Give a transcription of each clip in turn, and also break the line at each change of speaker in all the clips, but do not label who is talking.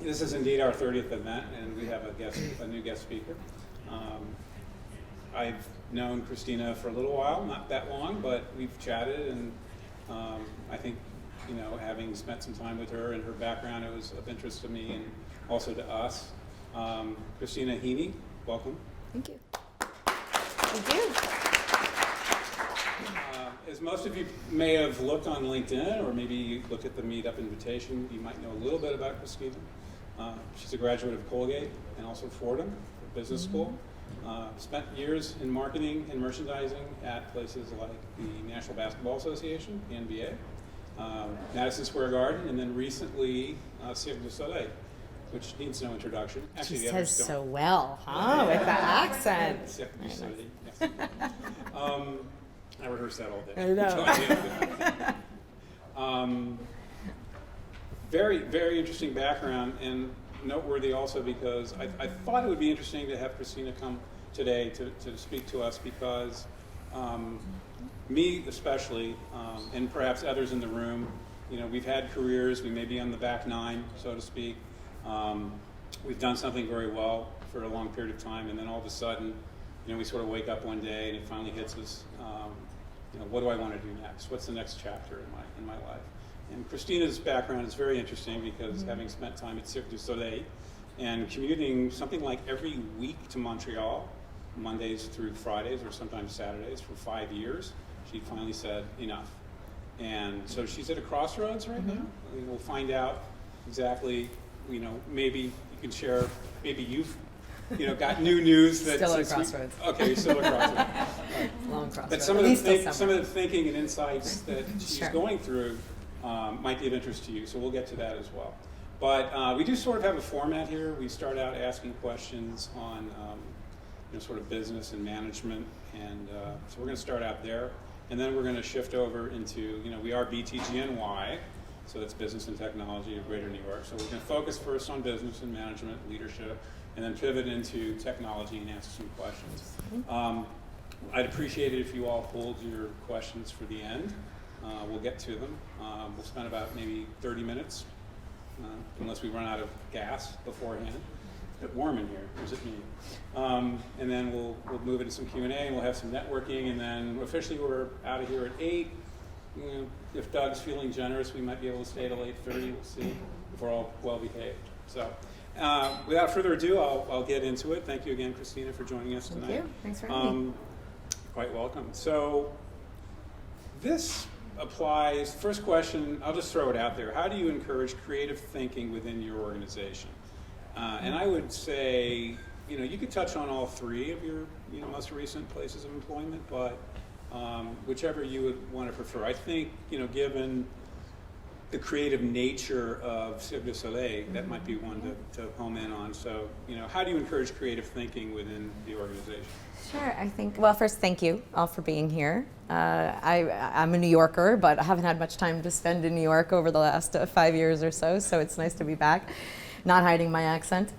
This is indeed our 30th event, and we have a new guest speaker. I've known Christina for a little while, not that long, but we've chatted, and I think, having spent some time with her and her background, it was of interest to me and also to us. Christina Heaney, welcome.
Thank you. Thank you.
As most of you may have looked on LinkedIn, or maybe you looked at the meetup invitation, you might know a little bit about Christina. She's a graduate of Colgate and also Fordham Business School. Spent years in marketing and merchandising at places like the National Basketball Association, the NBA, Madison Square Garden, and then recently Cirque du Soleil, which needs no introduction.
Actually, she says so well, huh? With the accent.
Cirque du Soleil, yes. I rehearsed that all day.
I
know. Very, very interesting background, and noteworthy also because I thought it would be interesting to have Christina come today to speak to us because me especially, and perhaps others in the room, we've had careers, we may be on the back nine, so to speak. We've done something very well for a long period of time, and then all of a sudden, we sort of wake up one day and it finally hits us. What do I want to do next? What's the next chapter in my life? And Christina's background is very interesting because having spent time at Cirque du Soleil and commuting something like every week to Montreal, Mondays through Fridays or sometimes Saturdays for 5 years, she finally said enough. And so she's at a crossroads right now. We'll find out exactly, maybe you can share, maybe you've got new news that
still at a crossroads.
Okay, you're still at a crossroads. Right.
Long crossroads.
But some of the thinking and insights that she's going through might be of interest to you, so we'll get to that as well. But we do sort of have a format here. We start out asking questions on sort of business and management, and so we're going to start out there, and then we're going to shift over into, we are BTGNY, so that's business and technology of Greater New York. So we're going to focus first on business and management, leadership, and then pivot into technology and answer some questions. I'd appreciate it if you all hold your questions for the end. We'll get to them. We'll spend about maybe 30 minutes, unless we run out of gas beforehand. It's a bit warm in here, or is it me? And then we'll move into some Q&A, and we'll have some networking, and then officially we're out of here at 8. If Doug's feeling generous, we might be able to stay till 8:30. We'll see if we're all well behaved. So, without further ado, I'll get into it. Thank you again, Christina, for joining us tonight.
Thank you. Thanks for having me.
Quite welcome. So, this applies, first question, I'll just throw it out there. How do you encourage creative thinking within your organization? And I would say, you could touch on all three of your most recent places of employment, but whichever you would want to prefer. I think, given the creative nature of Cirque du Soleil, that might be one to home in on. So, how do you encourage creative thinking within the organization?
Sure, I think, well, first, thank you all for being here. I'm a New Yorker, but I haven't had much time to spend in New York over the last 5 years or so it's nice to be back, not hiding my accent.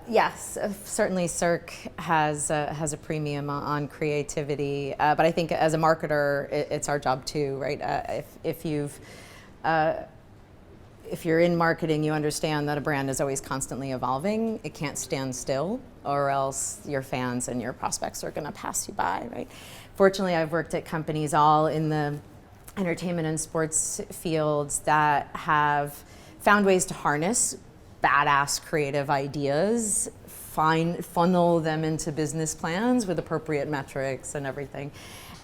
Yes, certainly Cirque has a premium on creativity, but I think as a marketer, it's our job too, right? If you're in marketing, you understand that a brand is always constantly evolving. It can't stand still, or else your fans and your prospects are going to pass you by, right? Fortunately, I've worked at companies all in the entertainment and sports fields that have found ways to harness badass creative ideas, funnel them into business plans with appropriate metrics and everything.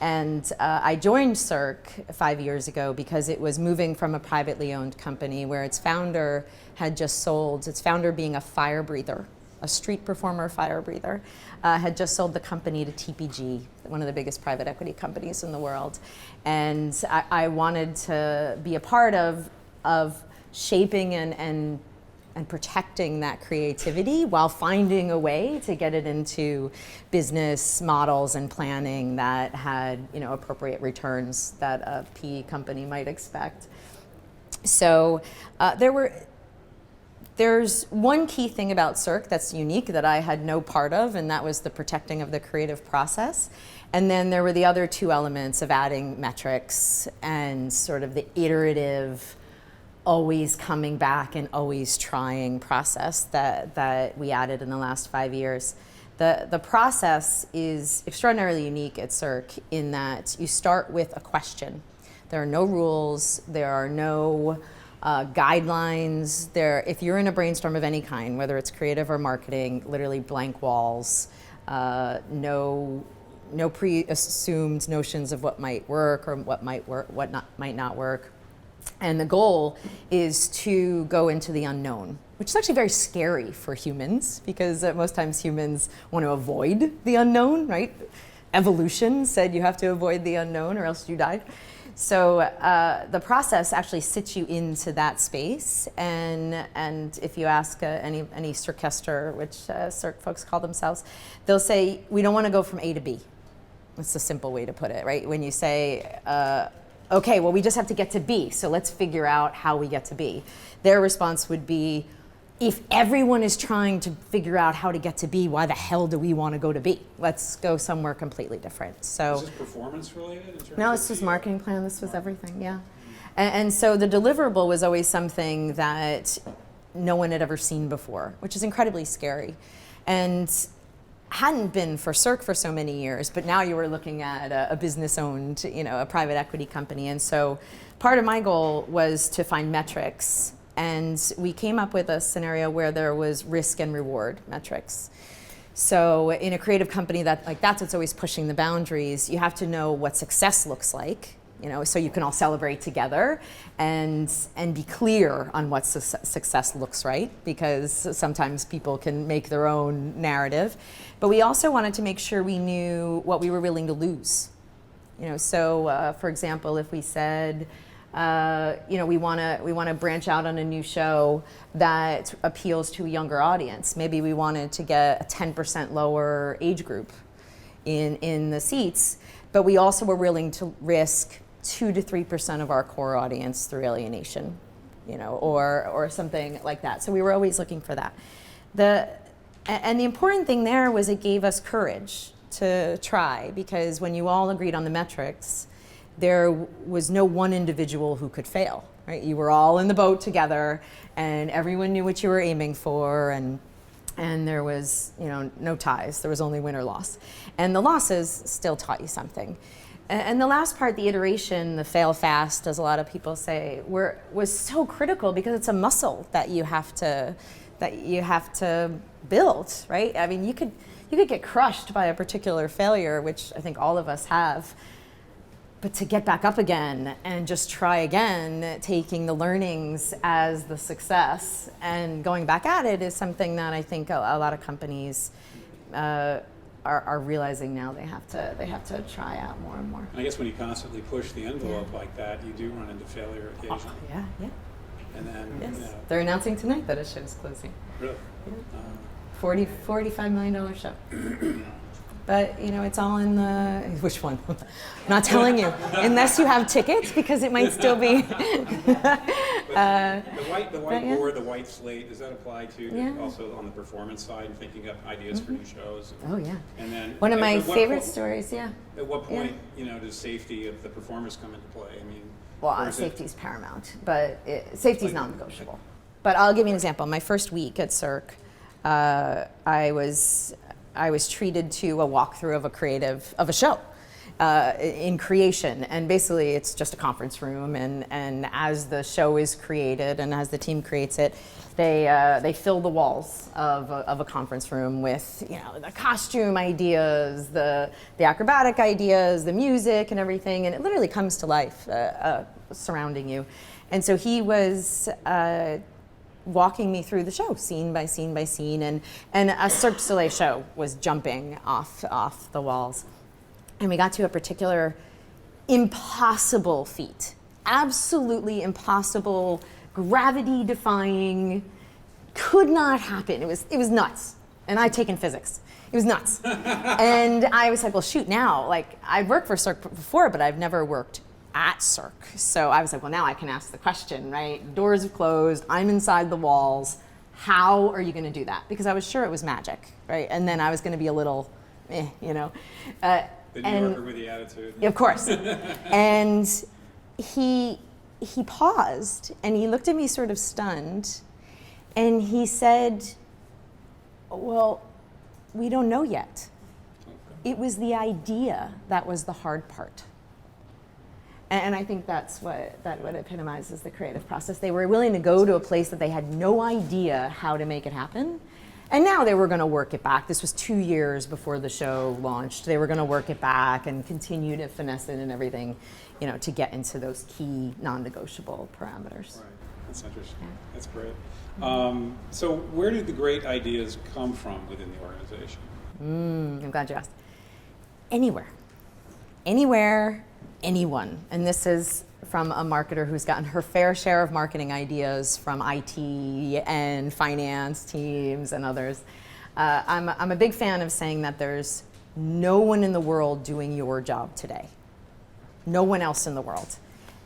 And I joined Cirque 5 years ago because it was moving from a privately owned company where its founder had just sold, its founder being a fire breather, a street performer fire breather, had just sold the company to TPG, one of the biggest private equity companies in the world. And I wanted to be a part of shaping and protecting that creativity while finding a way to get it into business models and planning that had, appropriate returns that a PE company might expect. So there's one key thing about Cirque that's unique that I had no part of, and that was the protecting of the creative process. And then there were the other two elements of adding metrics and sort of the iterative always coming back and always trying process that we added in the last 5 years. The process is extraordinarily unique at Cirque in that you start with a question. There are no rules, there are no guidelines. If you're in a brainstorm of any kind, whether it's creative or marketing, literally blank walls, no pre-assumed notions of what might work or what might work, might not work. And the goal is to go into the unknown, which is actually very scary for humans because most times humans want to avoid the unknown, right? Evolution said you have to avoid the unknown or else you die. So the process actually sits you into that space, and if you ask any Cirquester, which Cirque folks call themselves, they'll say, we don't want to go from A to B. That's a simple way to put it, right? When you say, okay, well, we just have to get to B, so let's figure out how we get to B. Their response would be, if everyone is trying to figure out how to get to B, why the hell do we want to go to B? Let's go somewhere completely different. So,
is this performance related? In terms
no,
of
this was marketing plan. This was everything, yeah. And so the deliverable was always something that no one had ever seen before, which is incredibly scary. And hadn't been for Cirque for so many years, but now you were looking at a business-owned, a private equity company. And so part of my goal was to find metrics. And we came up with a scenario where there was risk and reward metrics. So in a creative company that's what's always pushing the boundaries, you have to know what success looks like, so you can all celebrate together and be clear on what success looks like, because sometimes people can make their own narrative. But we also wanted to make sure we knew what we were willing to lose. So for example, if we said, we want to branch out on a new show that appeals to a younger audience. Maybe we wanted to get a 10% lower age group in the seats, but we also were willing to risk 2 to 3% of our core audience through alienation, or something like that. So we were always looking for that. And the important thing there was it gave us courage to try, because when you all agreed on the metrics, there was no one individual who could fail, right? You were all in the boat together, and everyone knew what you were aiming for, and there was, no ties. There was only win or loss. And the losses still taught you something. And the last part, the iteration, the fail fast, as a lot of people say, was so critical because it's a muscle that you have to build, right? I mean, you could get crushed by a particular failure, which I think all of us have. But to get back up again and just try again, taking the learnings as the success and going back at it is something that I think a lot of companies are realizing now they have to try out more and more.
I guess when you constantly push the envelope like that, you do run into failure occasionally.
Yeah.
And then,
yes. They're announcing tonight that a show's closing.
Really?
Yeah. $45 million show. But, it's all in the, which one? I'm not telling you, unless you have tickets, because it might still be.
The white board, the white slate, does that apply to also on the performance side, thinking up ideas for new shows?
Oh, yeah.
And then
one of my favorite stories, yeah.
At what point, does safety of the performers come into play? I mean,
well, safety is paramount, but safety is non-negotiable. But I'll give you an example. My first week at Cirque, I was treated to a walkthrough of a show in creation, and basically it's just a conference room, and as the show is created and as the team creates it, they fill the walls of a conference room with the costume ideas, the acrobatic ideas, the music and everything, and it literally comes to life surrounding you. And so he was walking me through the show, scene by scene by scene, and a Cirque du Soleil show was jumping off the walls. And we got to a particular impossible feat, absolutely impossible, gravity-defying, could not happen. It was nuts. And I'd taken physics. It was nuts. And I was like, well, shoot, now, I've worked for Cirque before, but I've never worked at Cirque. So I was like, well, now I can ask the question, right? Doors have closed, I'm inside the walls. How are you going to do that? Because I was sure it was magic, right? And then I was going to be a little, The New Yorker
with the attitude.
Of course. And he he paused and he looked at me sort of stunned, and he said, well, we don't know yet. It was the idea that was the hard part. And I think that's what epitomizes the creative process. They were willing to go to a place that they had no idea how to make it happen. And now they were going to work it back. This was 2 years before the show launched. They were going to work it back and continue to finesse it and everything, to get into those key non-negotiable parameters.
Right. That's interesting. Yeah. That's great. So where did the great ideas come from within the organization?
I'm glad you asked. Anywhere, anyone. And this is from a marketer who's gotten her fair share of marketing ideas from IT and finance teams and others. I'm a big fan of saying that there's no one in the world doing your job today. No one else in the world.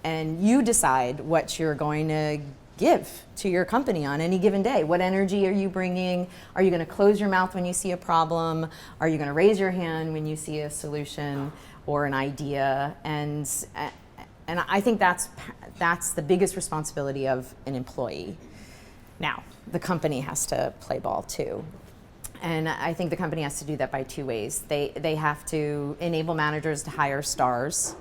And you decide what you're going to give to your company on any given day. What energy are you bringing? Are you going to close your mouth when you see a problem? Are you going to raise your hand when you see a solution or an idea? And I think that's the biggest responsibility of an employee. Now, the company has to play ball too. And I think the company has to do that by two ways. They have to enable managers to hire stars.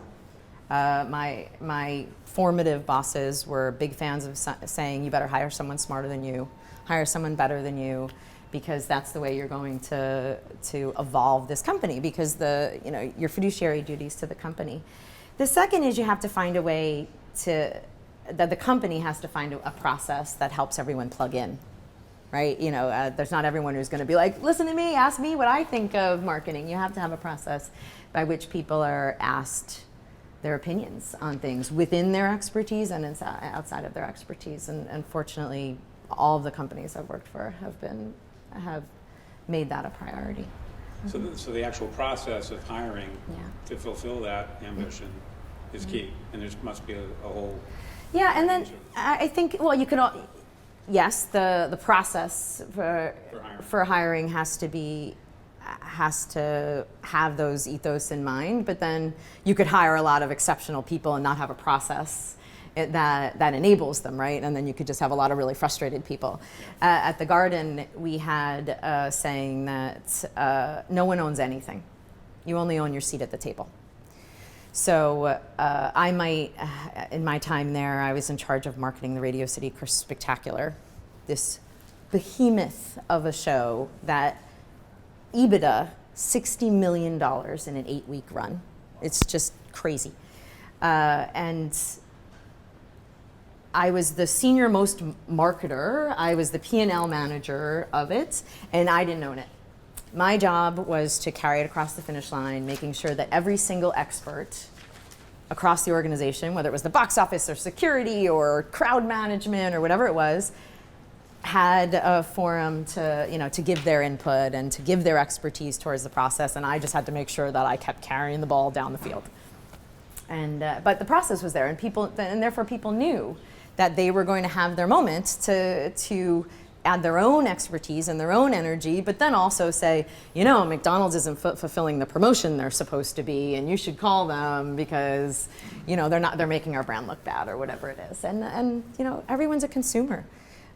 My formative bosses were big fans of saying, you better hire someone smarter than you, hire someone better than you, because that's the way you're going to evolve this company, because your fiduciary duties to the company. The second is you have to find a way that the company has to find a process that helps everyone plug in, right? There's not everyone who's going to be like, listen to me, ask me what I think of marketing. You have to have a process by which people are asked their opinions on things within their expertise and outside of their expertise. And fortunately, all of the companies I've worked for have made that a priority.
So the actual process of hiring to fulfill that ambition is key, and there must be a whole...
Yeah, and then I think, well, you could yes, the process for hiring has to have those ethos in mind, but then you could hire a lot of exceptional people and not have a process that enables them, right? And then you could just have a lot of really frustrated people. At the Garden, we had a saying that no one owns anything. You only own your seat at the table. So in my time there, I was in charge of marketing the Radio City Spectacular, this behemoth of a show that EBITDA, $60 million in an 8-week run. It's just crazy. And I was the senior most marketer. I was the P&L manager of it, and I didn't own it. My job was to carry it across the finish line, making sure that every single expert across the organization, whether it was the box office or security or crowd management or whatever it was, had a forum to give their input and to give their expertise towards the process, and I just had to make sure that I kept carrying the ball down the field. And but the process was there, and therefore people knew that they were going to have their moment to add their own expertise and their own energy, but then also say, McDonald's isn't fulfilling the promotion they're supposed to be, and you should call them because they're making our brand look bad or whatever it is. And everyone's a consumer.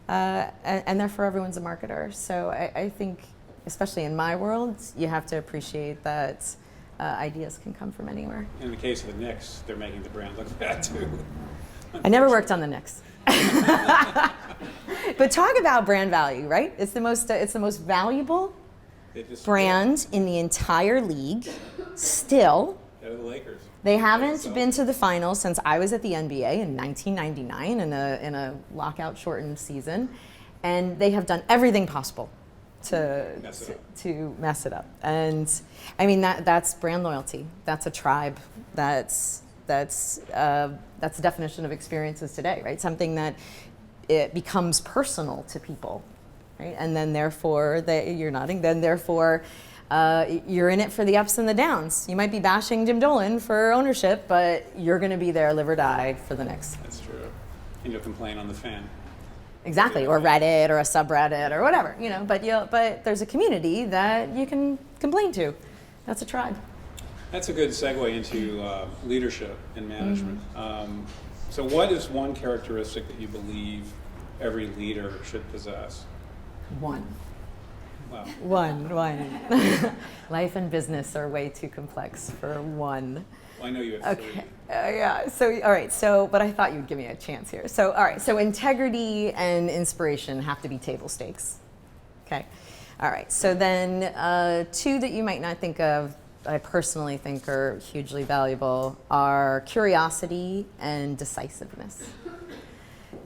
And therefore everyone's a marketer. So I think, especially in my world, you have to appreciate that ideas can come from anywhere.
In the case of the Knicks, they're making the brand look bad too.
I never worked on the Knicks. But talk about brand value, right? It's the most valuable brand in the entire league. Still,
they're the Lakers.
They haven't been to the finals since I was at the NBA in 1999 in a lockout shortened season, and they have done everything possible to mess it up. And I mean that's brand loyalty. That's a tribe. That's the definition of experiences today, right? Something that it becomes personal to people, right? And then therefore you're nodding. Then therefore. You're in it for the ups and the downs. You might be bashing Jim Dolan for ownership, but you're going to be there, live or die, for the next.
That's true. And you'll complain on the fan.
Exactly, or Reddit, or a subreddit, or whatever. But there's a community that you can complain to. That's a tribe.
That's a good segue into leadership and management. So what is one characteristic that you believe every leader should possess?
One.
Wow.
One. Life and business are way too complex for one.
Well, I know you have
Okay.
three.
Yeah. So, all right. So, but I thought you'd give me a chance here. So, all right. So, integrity and inspiration have to be table stakes. Okay. All right. So then, two that you might not think of, I personally think are hugely valuable, are curiosity and decisiveness.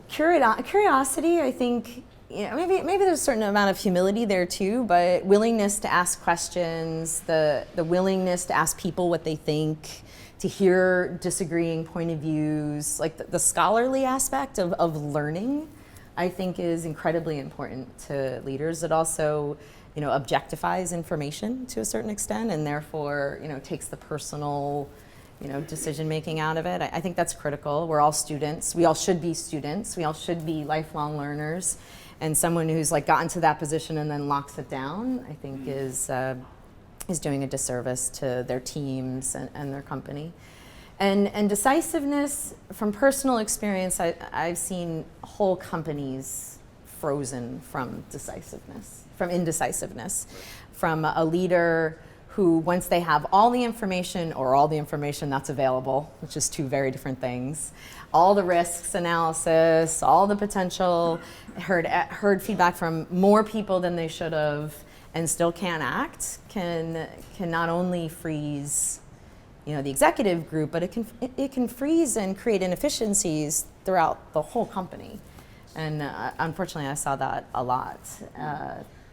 Curiosity, I think, maybe there's a certain amount of humility there too, but willingness to ask questions, the willingness to ask people what they think, to hear disagreeing point of views, like the scholarly aspect of learning, I think is incredibly important to leaders. It also, objectifies information to a certain extent, and therefore, takes the personal, decision making out of it. I think that's critical. We're all students. We all should be students. We all should be lifelong learners. And someone who's gotten to that position and then locks it down, I think is doing a disservice to their teams and their company. And decisiveness, from personal experience, I've seen whole companies frozen from indecisiveness, from a leader who, once they have all the information that's available, which is two very different things, all the risks analysis, all the potential, heard feedback from more people than they should have, and still can't act, can not only freeze the executive group, but it can freeze and create inefficiencies throughout the whole company. And unfortunately, I saw that a lot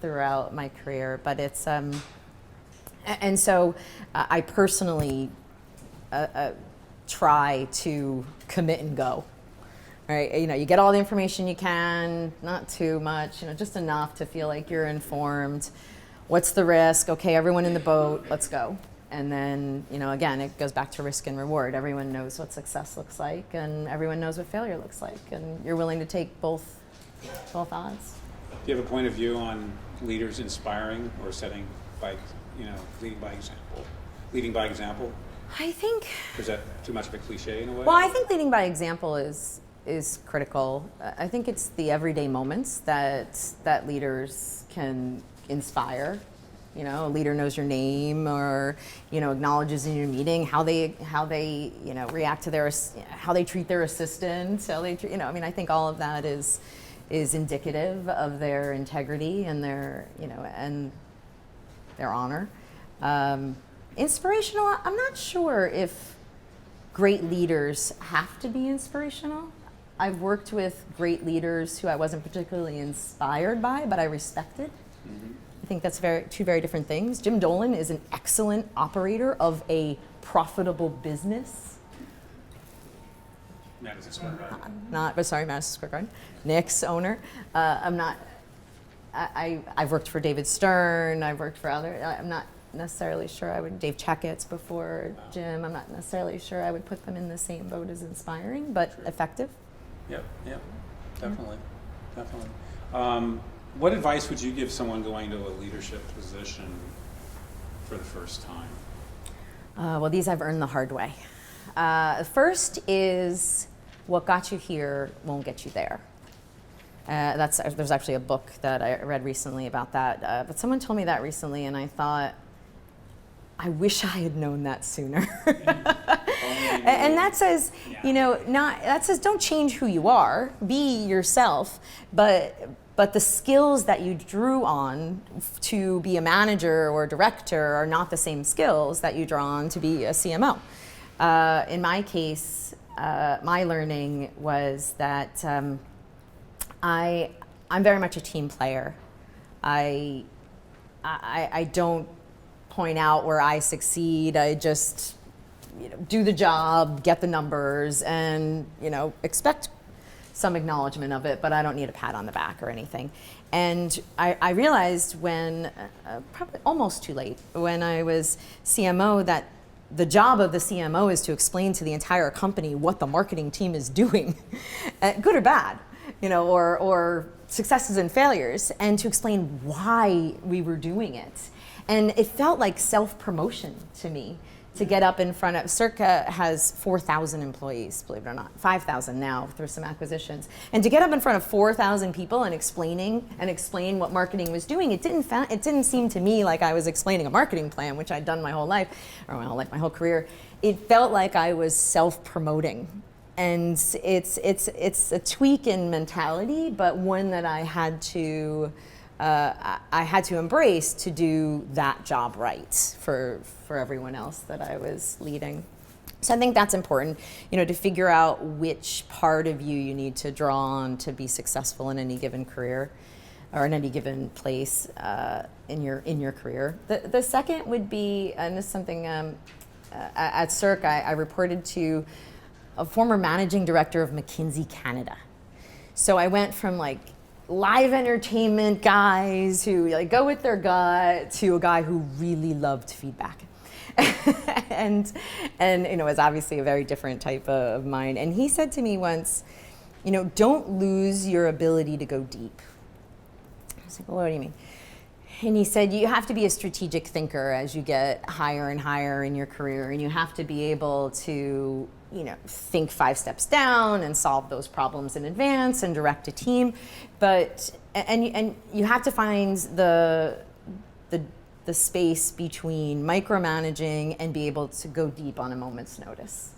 throughout my career. But it's and so I personally try to commit and go. Right? You get all the information you can, not too much. Just enough to feel like you're informed. What's the risk? Okay, everyone in the boat. Let's go. And then, again, it goes back to risk and reward. Everyone knows what success looks like, and everyone knows what failure looks like, and you're willing to take both odds.
Do you have a point of view on leaders inspiring or leading by example?
I think.
Or is that too much of a cliche in a way?
Well, I think leading by example is critical. I think it's the everyday moments that leaders can inspire. A leader knows your name, or acknowledges in your meeting how they react to how they treat their assistant, how they treat, I think all of that is indicative of their integrity and their and their honor. Inspirational, I'm not sure if great leaders have to be inspirational. I've worked with great leaders who I wasn't particularly inspired by, but I respected. Mm-hmm. I think that's two very different things. Jim Dolan is an excellent operator of a profitable business.
Madison Square Garden.
Madison Square Garden. Nick's owner. I've worked for David Stern. I've worked for I'm not necessarily sure I would, Dave Checkett's before Jim. I'm not necessarily sure I would put them in the same boat as inspiring, but effective.
Yep, definitely. What advice would you give someone going to a leadership position for the first time?
Well, these I've earned the hard way. First is, what got you here won't get you there. There's actually a book that I read recently about that, but someone told me that recently, and I thought, I wish I had known that sooner. And that says, that says don't change who you are, be yourself, but the skills that you drew on to be a manager or a director are not the same skills that you draw on to be a CMO. In my case, my learning was that I'm very much a team player. I don't point out where I succeed. I just do the job, get the numbers, and expect some acknowledgement of it, but I don't need a pat on the back or anything. And I realized when, probably almost too late, when I was CMO, that the job of the CMO is to explain to the entire company what the marketing team is doing, good or bad, or successes and failures, and to explain why we were doing it. And it felt like self-promotion to me to get up in front of, Circa has 4,000 employees, believe it or not, 5,000 now through some acquisitions. And to get up in front of 4,000 people and explain what marketing was doing, it didn't seem to me like I was explaining a marketing plan, which I'd done my whole life, my whole career. It felt like I was self-promoting. And it's a tweak in mentality, but one that I had to embrace to do that job right for everyone else that I was leading. So I think that's important, to figure out which part of you need to draw on to be successful in any given career or in any given place in your career. The second would be, and this is something at Cirque, I reported to a former managing director of McKinsey Canada. So I went from live entertainment guys who go with their gut to a guy who really loved feedback. and was obviously a very different type of mind. And he said to me once, don't lose your ability to go deep. I was like, well, what do you mean? And he said, you have to be a strategic thinker as you get higher and higher in your career, and you have to be able to think 5 steps down and solve those problems in advance and direct a team. But you have to find the space between micromanaging and be able to go deep on a moment's notice.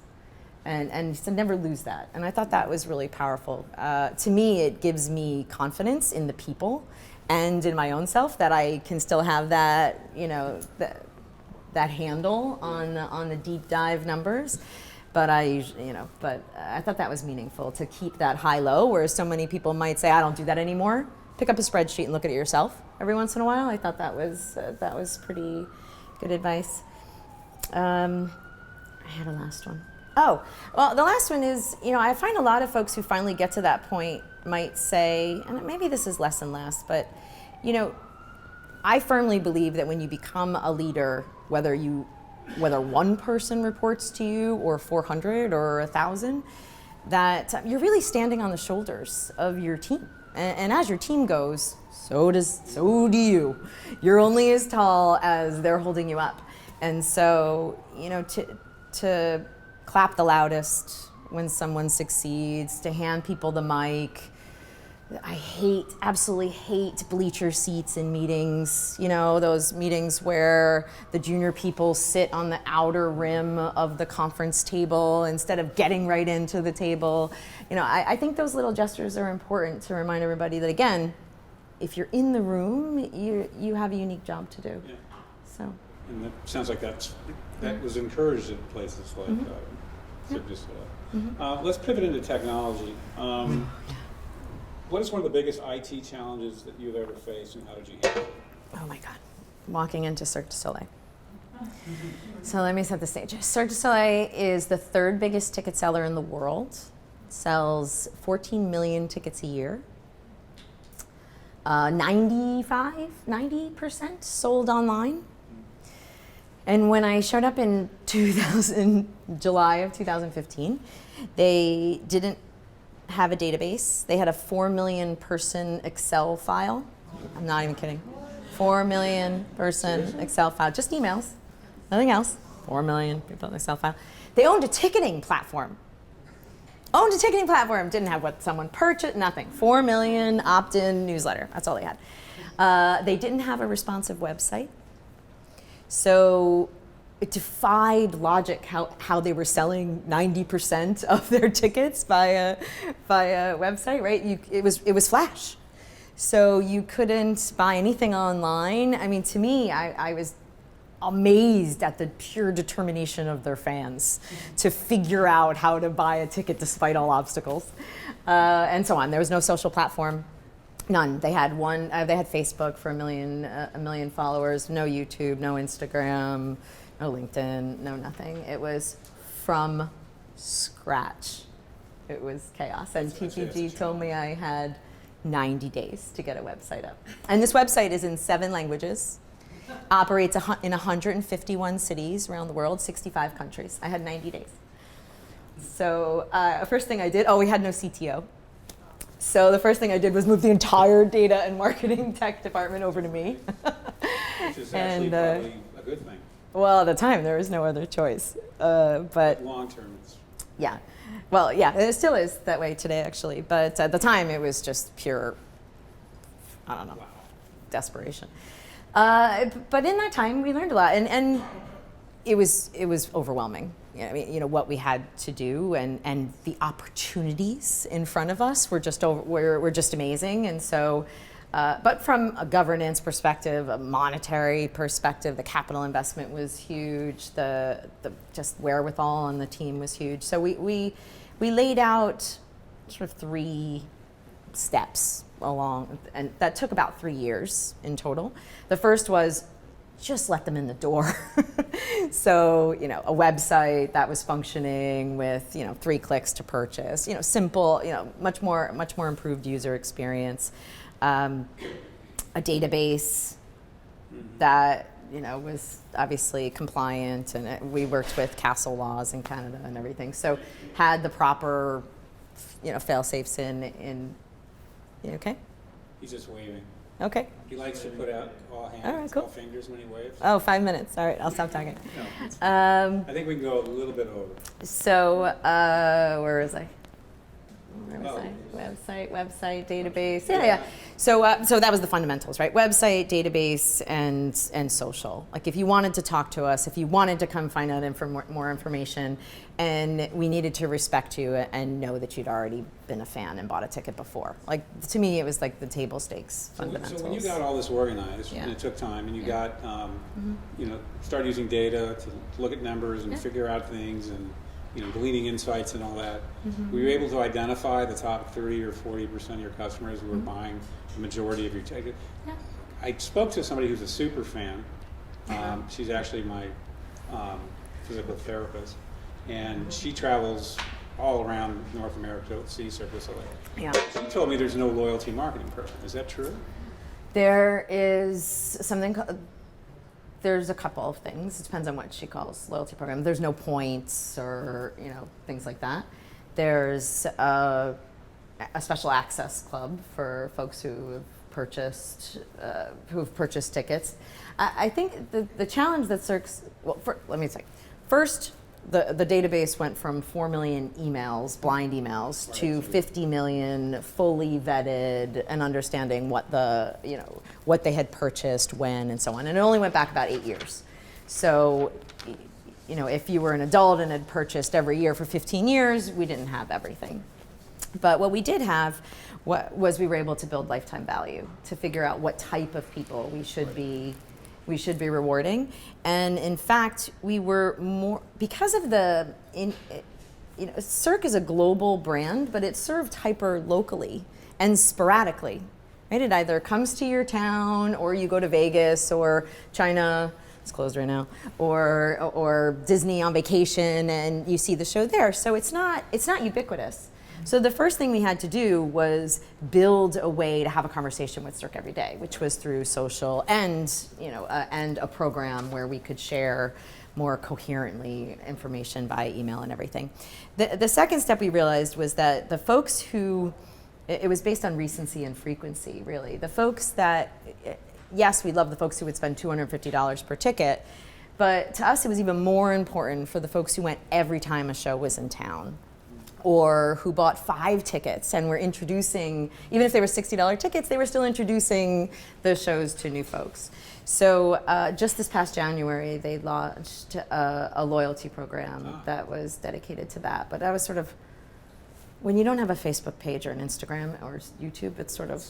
And he said, never lose that. And I thought that was really powerful. To me, it gives me confidence in the people and in my own self that I can still have that, that handle on the deep dive numbers. But I thought that was meaningful to keep that high-low, whereas so many people might say, I don't do that anymore. Pick up a spreadsheet and look at it yourself every once in a while. I thought that was pretty good advice. I had a last one. Oh, well, the last one is, I find a lot of folks who finally get to that point might say, and maybe this is less and less, but, I firmly believe that when you become a leader, whether one person reports to you or 400 or 1,000, that you're really standing on the shoulders of your team. And as your team goes, so do you. You're only as tall as they're holding you up. And so, to clap the loudest when someone succeeds, to hand people the mic. I absolutely hate bleacher seats in meetings, those meetings where the junior people sit on the outer rim of the conference table instead of getting right into the table. I think those little gestures are important to remind everybody that, again, if you're in the room, you have a unique job to do. Yeah. So.
And that sounds like that was encouraged in places like Cirque du Soleil. Let's pivot into technology. What is one of the biggest IT challenges that you've ever faced, and how did you handle it?
Oh my God, walking into Cirque du Soleil. So let me set the stage. Cirque du Soleil is the 3rd biggest ticket seller in the world. It sells 14 million tickets a year. 90% sold online. And when I showed up in July of 2015, they didn't have a database. They had a 4 million person Excel file. I'm not even kidding. 4 million person Excel file, just emails, nothing else. 4 million people Excel file. They owned a ticketing platform. Didn't have what someone purchased, nothing. 4 million opt-in newsletter, that's all they had. They didn't have a responsive website. So it defied logic how they were selling 90% of their tickets via website, right? It was Flash. So you couldn't buy anything online. I mean, to me, I was amazed at the pure determination of their fans to figure out how to buy a ticket despite all obstacles, and so on. There was no social platform. None. They had they had Facebook for a million followers. No YouTube, no Instagram, no LinkedIn, no nothing. It was from scratch. It was chaos. And TPG told me I had 90 days to get a website up. And this website is in 7 languages, operates in 151 cities around the world, 65 countries. I had 90 days. So first thing I did, we had no CTO. So the first thing I did was move the entire data and marketing tech department over to me.
Which is actually probably a good thing.
Well, at the time, there was no other choice. But
long term, it's
yeah. Well, yeah, it still is that way today, actually. But at the time, it was just pure, I don't know,
wow.
desperation. But in that time, we learned a lot, and it was overwhelming. I mean, what we had to do, and the opportunities in front of us were just were just amazing. And so, but from a governance perspective, a monetary perspective, the capital investment was huge. The just wherewithal on the team was huge. So we laid out sort of 3 steps along, and that took about 3 years in total. The first was just let them in the door. So, a website that was functioning with, 3 clicks to purchase, simple, much more improved user experience. A database that, was obviously compliant, and we worked with castle laws in Canada and everything. So had the proper, fail safes in, you okay?
He's just waving.
Okay.
He likes to put out all hands,
All right, cool.
all fingers when he waves.
Oh, 5 minutes. All right, I'll stop talking.
No, I think we can go a little bit over.
So, where was I? Where was
Oh.
I? Website, database. Yeah. So that was the fundamentals, right? Website, database, and social. Like, if you wanted to talk to us, if you wanted to come find out more information, and we needed to respect you and know that you'd already been a fan and bought a ticket before. Like, to me, it was like the table stakes fundamentals.
So when you got all this organized, and it took time, and you got, started using data to look at numbers and figure out things, and gleaning insights and all that, were you able to identify the top 30 or 40% of your customers who were buying the majority of your ticket?
Yeah.
I spoke to somebody who's a super fan. She's actually my physical therapist, and she travels all around North America to see Cirque du Soleil.
Yeah.
She told me there's no loyalty marketing program. Is that true?
There is something called, there's a couple of things. It depends on what she calls loyalty program. There's no points or, things like that. There's a special access club for folks who have purchased tickets. I think the challenge that Cirque's, let me say, first, the database went from 4 million emails, blind emails, to 50 million fully vetted and understanding what what they had purchased, when, and so on. And it only went back about 8 years. So, if you were an adult and had purchased every year for 15 years, we didn't have everything. But what we did have was we were able to build lifetime value, to figure out what type of people we should be rewarding. And in fact, we were more, because of Cirque is a global brand, but it's served hyper locally and sporadically, right? It either comes to your town, or you go to Vegas or China, it's closed right now, or Disney on vacation and you see the show there. So it's not ubiquitous. So the first thing we had to do was build a way to have a conversation with Cirque every day, which was through social and a program where we could share more coherently information by email and everything. The second step we realized was that the folks who, it was based on recency and frequency, really. The folks that, yes, we love the folks who would spend $250 per ticket, but to us it was even more important for the folks who went every time a show was in town, or who bought 5 tickets and were introducing, even if they were $60 tickets, they were still introducing the shows to new folks. So just this past January, they launched a loyalty program that was dedicated to that. But that was sort of, when you don't have a Facebook page or an Instagram or YouTube, it's sort of,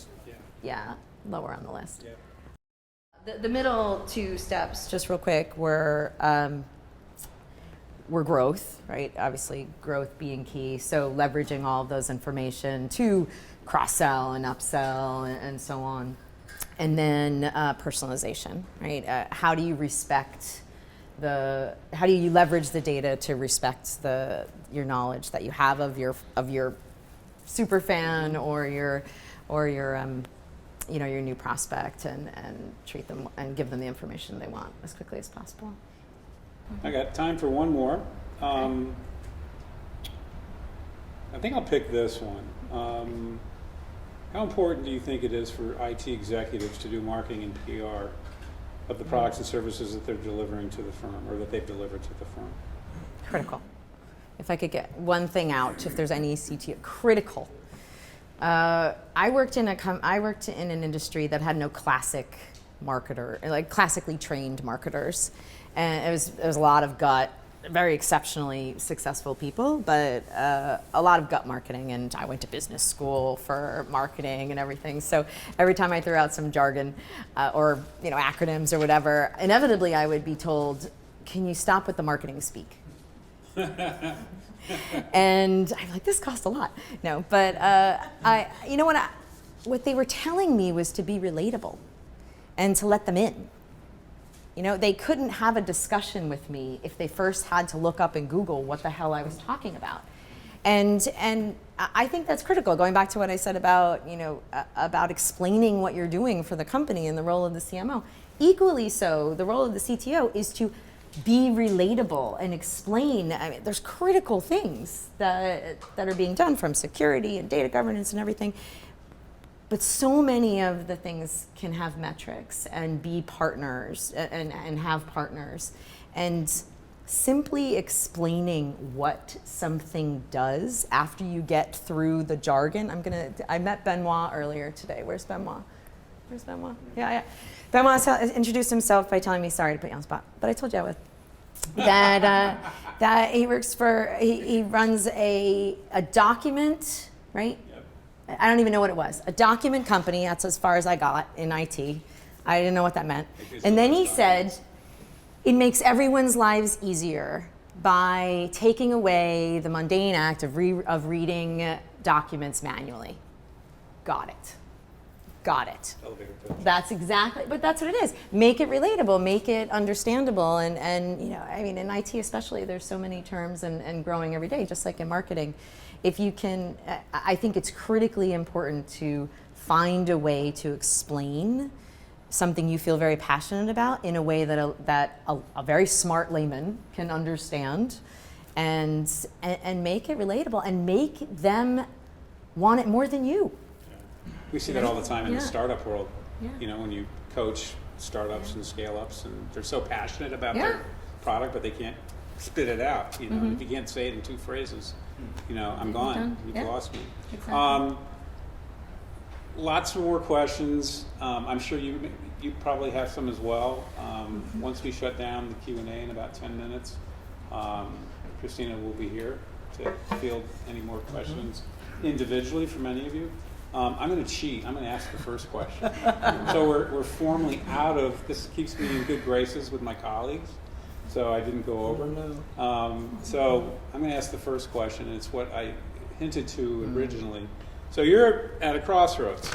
lower on the list. Yeah. The middle 2 steps, just real quick, were growth, right? Obviously, growth being key. So leveraging all of those information to cross-sell and upsell and so on. And then personalization, right? How do you how do you leverage the data to respect your knowledge that you have of your super fan or your new prospect, and treat them and give them the information they want as quickly as possible.
I got time for one more. I think I'll pick this one. How important do you think it is for IT executives to do marketing and PR of the products and services that they're delivering to the firm or that they've delivered to the firm.
Critical. If I could get one thing out, if there's any CTO, critical. I worked in an industry that had no classic marketer, like classically trained marketers, and it was a lot of gut, very exceptionally successful people, but a lot of gut marketing. And I went to business school for marketing and everything. So every time I threw out some jargon or acronyms or whatever, inevitably I would be told, "Can you stop with the marketing speak?" And I'm like, this costs a lot. No, but what they were telling me was to be relatable and to let them in. They couldn't have a discussion with me if they first had to look up and Google what the hell I was talking about. And I think that's critical. Going back to what I said about explaining what you're doing for the company and the role of the CMO. Equally so, the role of the CTO is to be relatable and explain. I mean, there's critical things that are being done, from security and data governance and everything. But so many of the things can have metrics and be partners and have partners. And simply explaining what something does after you get through the jargon. I met Benoit earlier today. Where's Benoit? Yeah. Benoit introduced himself by telling me, sorry to put you on the spot, but I told you I would. That he works for, he runs a document, right? Yep. I don't even know what it was. A document company, that's as far as I got in IT. I didn't know what that meant. And then he said, it makes everyone's lives easier by taking away the mundane act of reading documents manually. Got it. That's exactly, but that's what it is. Make it relatable, make it understandable, and in IT especially, there's so many terms and growing every day, just like in marketing. If you can, I think it's critically important to find a way to explain something you feel very passionate about in a way that a very smart layman can understand, and make it relatable and make them want it more than you.
We see that all the time in the startup world. Yeah. When you coach startups and scale-ups, and they're so passionate about their product, but they can't spit it out. If you can't say it in 2 phrases, I'm gone. You've lost me. Exactly. Lots more questions. I'm sure you probably have some as well. Once we shut down the Q&A in about 10 minutes, Christina will be here to field any more questions individually from any of you. I'm going to cheat. I'm going to ask the first question. So we're formally out of, this keeps me in good graces with my colleagues, so I didn't go over. So I'm going to ask the first question, and it's what I hinted to originally. So you're at a crossroads,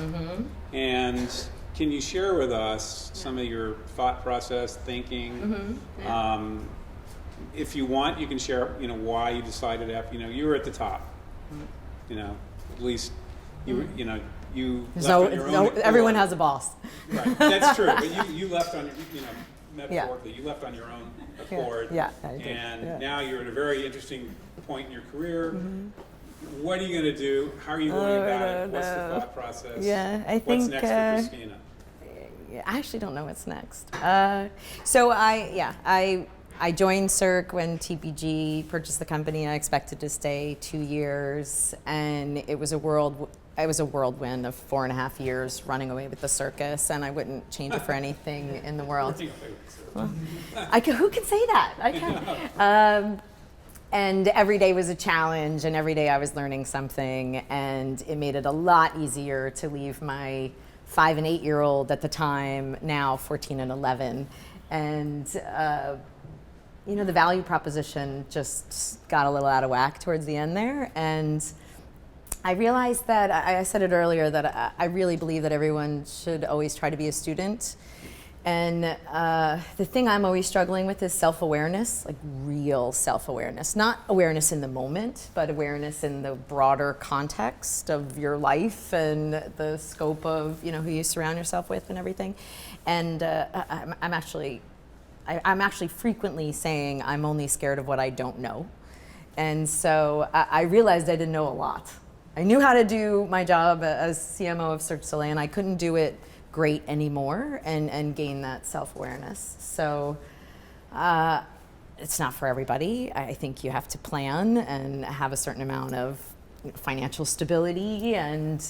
and can you share with us some of your thought process, thinking? If you want, you can share, why you decided after, you were at the top, at least. You left on your own.
Everyone has a boss.
Right, that's true. But you left on, metaphorically, you left on your own accord. Yeah. And now you're at a very interesting point in your career. What are you going to do? How are you going about it? What's the thought process?
Yeah, I think.
What's next for Christina?
I actually don't know what's next. So I joined Cirque when TPG purchased the company. I expected to stay 2 years, and it was a whirlwind of 4.5 years running away with the circus, and I wouldn't change it for anything in the world. Well, who can say that? I can. And every day was a challenge, and every day I was learning something, and it made it a lot easier to leave my 5 and 8-year-old at the time, now 14 and 11, and the value proposition just got a little out of whack towards the end there. And I realized that, I said it earlier, that I really believe that everyone should always try to be a student. And the thing I'm always struggling with is self-awareness, like real self-awareness. Not awareness in the moment, but awareness in the broader context of your life and the scope of who you surround yourself with and everything. And I'm actually frequently saying I'm only scared of what I don't know. And so I realized I didn't know a lot. I knew how to do my job as CMO of Cirque du Soleil, and I couldn't do it great anymore, and gain that self-awareness. So it's not for everybody. I think you have to plan and have a certain amount of financial stability, and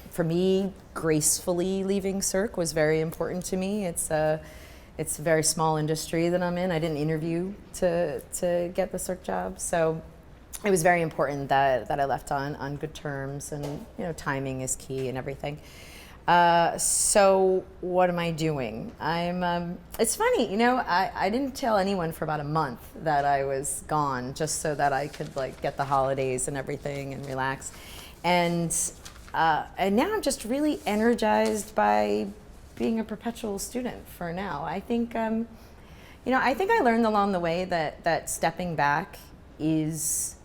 for me, gracefully leaving Cirque was very important to me. It's a very small industry that I'm in. I didn't interview to get the Cirque job, so it was very important that I left on good terms, and timing is key and everything. So what am I doing? It's funny, I didn't tell anyone for about a month that I was gone, just so that I could get the holidays and everything and relax. And now I'm just really energized by being a perpetual student for now. I think, I learned along the way that stepping back is,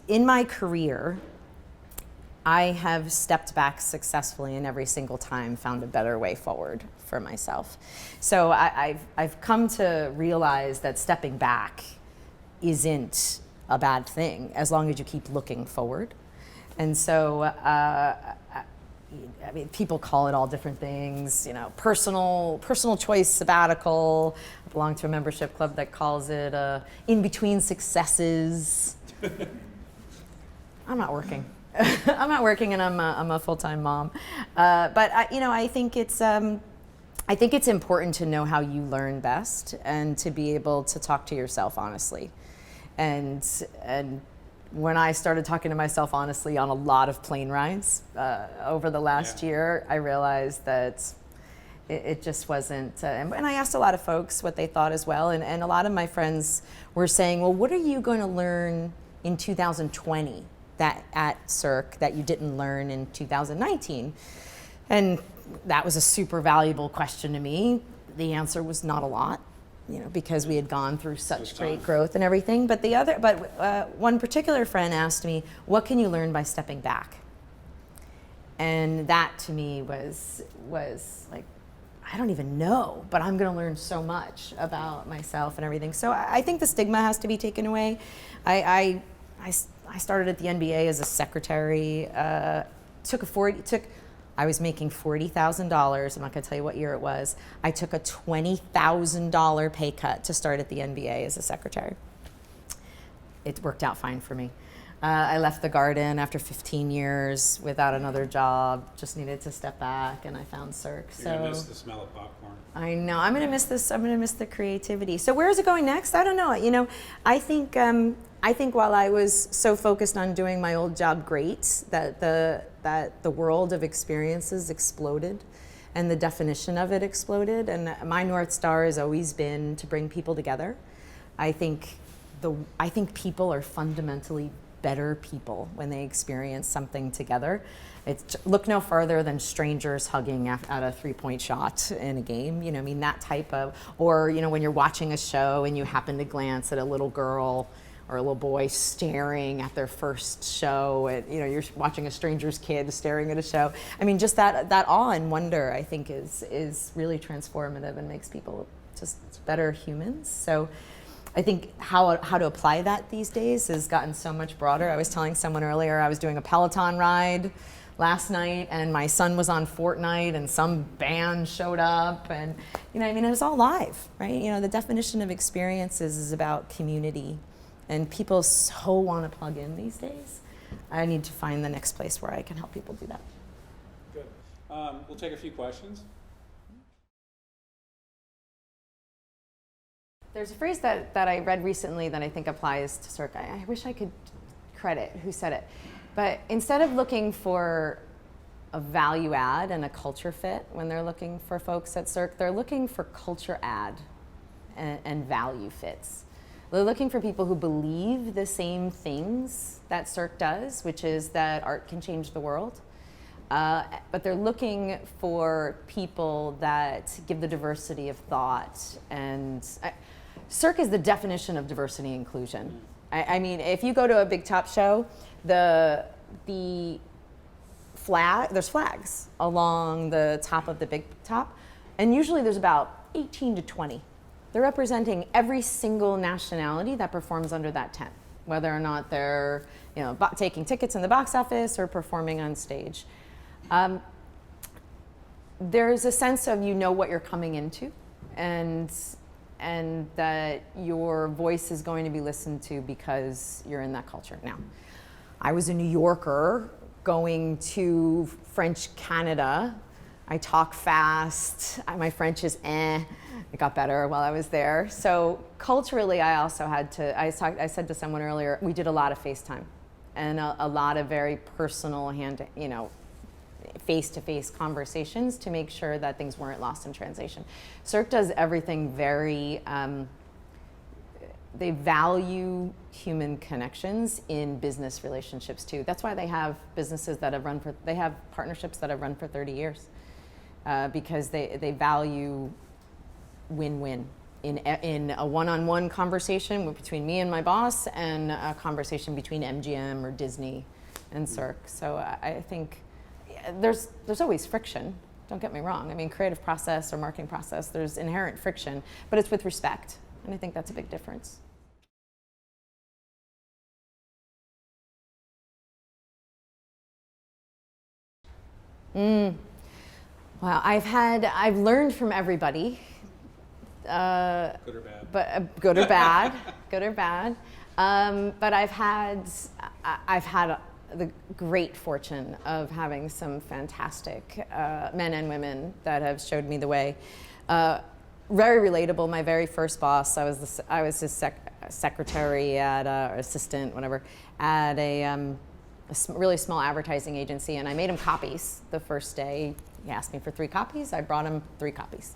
in my career, I have stepped back successfully, and every single time found a better way forward for myself. So I've come to realize that stepping back isn't a bad thing as long as you keep looking forward. And so people call it all different things, personal choice sabbatical. I belong to a membership club that calls it in between successes. I'm not working. I'm not working, and I'm a full-time mom. But I think it's important to know how you learn best, and to be able to talk to yourself honestly. And when I started talking to myself honestly on a lot of plane rides over the last year, I realized that it just wasn't. And I asked a lot of folks what they thought as well, and a lot of my friends were saying, well, what are you going to learn in 2020 that at Cirque that you didn't learn in 2019? And that was a super valuable question to me. The answer was not a lot, because we had gone through such great growth and everything. But one particular friend asked me, what can you learn by stepping back? And that to me was like, I don't even know, but I'm going to learn so much about myself and everything. So I think the stigma has to be taken away. I started at the NBA as a secretary. I was making $40,000. I'm not going to tell you what year it was. I took a $20,000 pay cut to start at the NBA as a secretary. It worked out fine for me. I left the Garden after 15 years without another job. Just needed to step back, and I found Cirque.
You're gonna miss the smell of popcorn.
I know. I'm gonna miss this. I'm gonna miss the creativity. So where is it going next? I don't know. I think while I was so focused on doing my old job great, that the world of experiences exploded, and the definition of it exploded. And my North Star has always been to bring people together. I think people are fundamentally better people when they experience something together. Look no further than strangers hugging at a three-point shot in a game. That type of, or when you're watching a show and you happen to glance at a little girl or a little boy staring at their first show, and you're watching a stranger's kid staring at a show. Just that awe and wonder, I think, is really transformative and makes people just better humans. So I think how to apply that these days has gotten so much broader. I was telling someone earlier, I was doing a Peloton ride last night, and my son was on Fortnite, and some band showed up, and it was all live, right? The definition of experiences is about community, and people so want to plug in these days. I need to find the next place where I can help people do that.
Good. We'll take a few questions.
There's a phrase that I read recently that I think applies to Cirque. I wish I could credit who said it. But instead of looking for a value add and a culture fit when they're looking for folks at Cirque, they're looking for culture add and value fits. They're looking for people who believe the same things that Cirque does, which is that art can change the world. But they're looking for people that give the diversity of thought. And Cirque is the definition of diversity and inclusion. If you go to a big top show, there's flags along the top of the big top, and usually there's about 18 to 20. They're representing every single nationality that performs under that tent, whether or not they're taking tickets in the box office or performing on stage. There's a sense of you know what you're coming into, and that your voice is going to be listened to because you're in that culture. Now, I was a New Yorker going to French Canada. I talk fast. My French is eh. It got better while I was there. So culturally, I also had to, I said to someone earlier, we did a lot of FaceTime and a lot of very personal face-to-face conversations to make sure that things weren't lost in translation. Cirque does everything very, they value human connections in business relationships too. That's why they have businesses that have they have partnerships that have run for 30 years because they value win-win in a one-on-one conversation between me and my boss and a conversation between MGM or Disney and Cirque. So I think there's always friction. Don't get me wrong. I mean, creative process or marketing process, there's inherent friction, but it's with respect. And I think that's a big difference. Wow, I've learned from everybody.
Good or bad?
But good or bad, good or bad. But I've had the great fortune of having some fantastic men and women that have showed me the way. Very relatable. My very first boss, I was his secretary at or assistant, whatever, at a really small advertising agency, and I made him copies the first day. He asked me for 3 copies. I brought him 3 copies,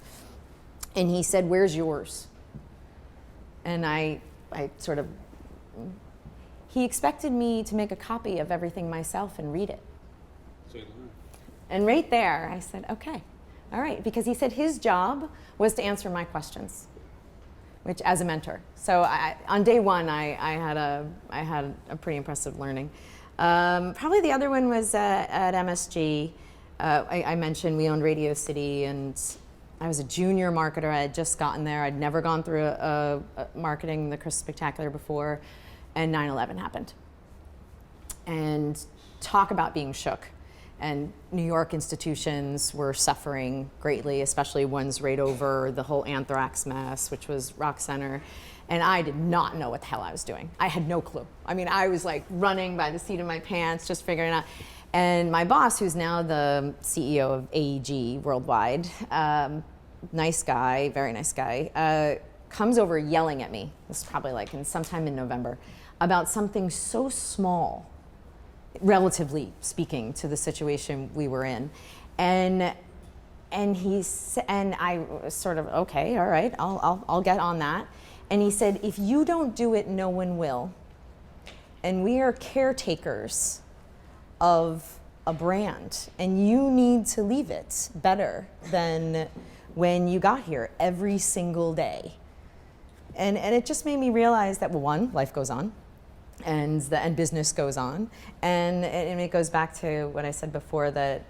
and he said, "Where's yours?" And I sort of. He expected me to make a copy of everything myself and read it.
So you learned.
And right there, I said, okay, all right, because he said his job was to answer my questions, which as a mentor. So on day one, I had a pretty impressive learning. Probably the other one was at MSG. I mentioned we owned Radio City, and I was a junior marketer. I had just gotten there. I'd never gone through a marketing the Christmas Spectacular before. And 9/11 happened. And talk about being shook. And New York institutions were suffering greatly, especially ones right over the whole anthrax mess, which was Rock Center. And I did not know what the hell I was doing. I had no clue. I mean, I was like running by the seat of my pants, just figuring it out. And my boss, who's now the CEO of AEG Worldwide, nice guy, very nice guy, comes over yelling at me. This is probably like sometime in November, about something so small, relatively speaking, to the situation we were in. And I was sort of, okay, all right, I'll get on that. And he said, if you don't do it, no one will. And we are caretakers of a brand, and you need to leave it better than when you got here every single day. And it just made me realize that, well, one, life goes on, and business goes on, and it goes back to what I said before, that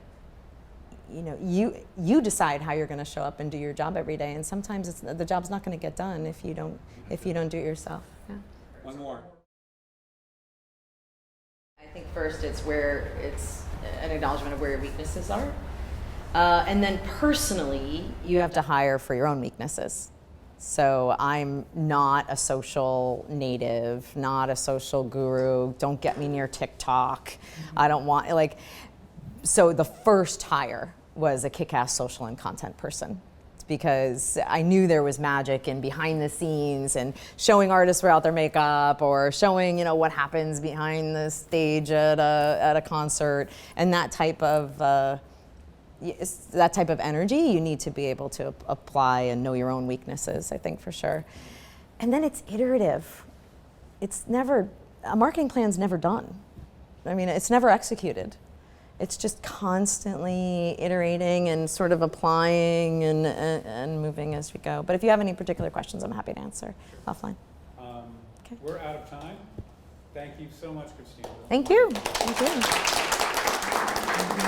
you decide how you're going to show up and do your job every day, and sometimes the job's not going to get done if you don't do it yourself. Yeah.
One more.
I think first it's an acknowledgement of where your weaknesses are, and then personally you have to hire for your own weaknesses. So I'm not a social native, not a social guru. Don't get me near TikTok. I don't want, so the first hire was a kick-ass social and content person, because I knew there was magic in behind the scenes and showing artists without their makeup, or showing, what happens behind the stage at a concert, and that type of energy you need to be able to apply and know your own weaknesses, I think, for sure. And then it's iterative. A marketing plan's never done. I mean, it's never executed. It's just constantly iterating and sort of applying and moving as we go. But if you have any particular questions, I'm happy to answer offline.
Okay. We're out of time. Thank you so much, Christina.
Thank you. Thank you.